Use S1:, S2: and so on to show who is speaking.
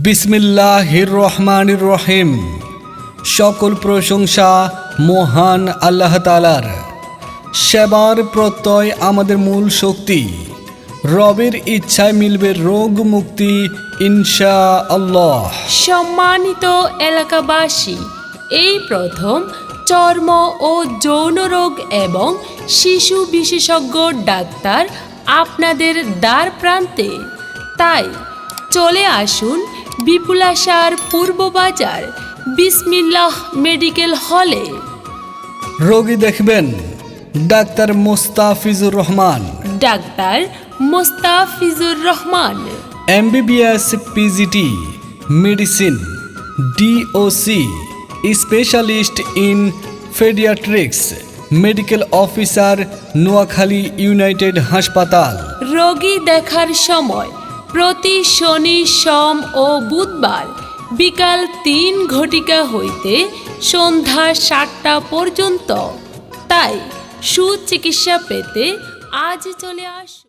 S1: বিসমিল্লাহির রহমানির রহিম। সকল প্রশংসা মহান আল্লাহ তাআলার। সেবার প্রত্যয় আমাদের মূল শক্তি। রবের ইচ্ছায় মিলবে রোগ মুক্তি ইনশাআল্লাহ।
S2: সম্মানিত এলাকাবাসী, এই প্রথম চর্ম ও যৌন রোগ এবং শিশু বিশেষজ্ঞ ডাক্তার আপনাদের দ্বার প্রান্তে। তাই চলে আসুন বিপুলাশার পূর্ব বাজার বিসমিল্লাহ মেডিকেল হলে।
S1: রোগী দেখবেন doctor Mostafizur Rahman,
S2: doctor Mostafizur Rahman,
S1: MBBS PGT medicine, DOC specialist in paediatrics, medical officer, Noakhali united হাসপাতাল।
S2: রোগী দেখার সময় প্রতি শনি, সোম ও বুধবার বিকাল 3 ঘটিকা হইতে সন্ধ্যা 7টা পর্যন্ত। তাই সুচিকিৎসা পেতে আজ চলে আসুন।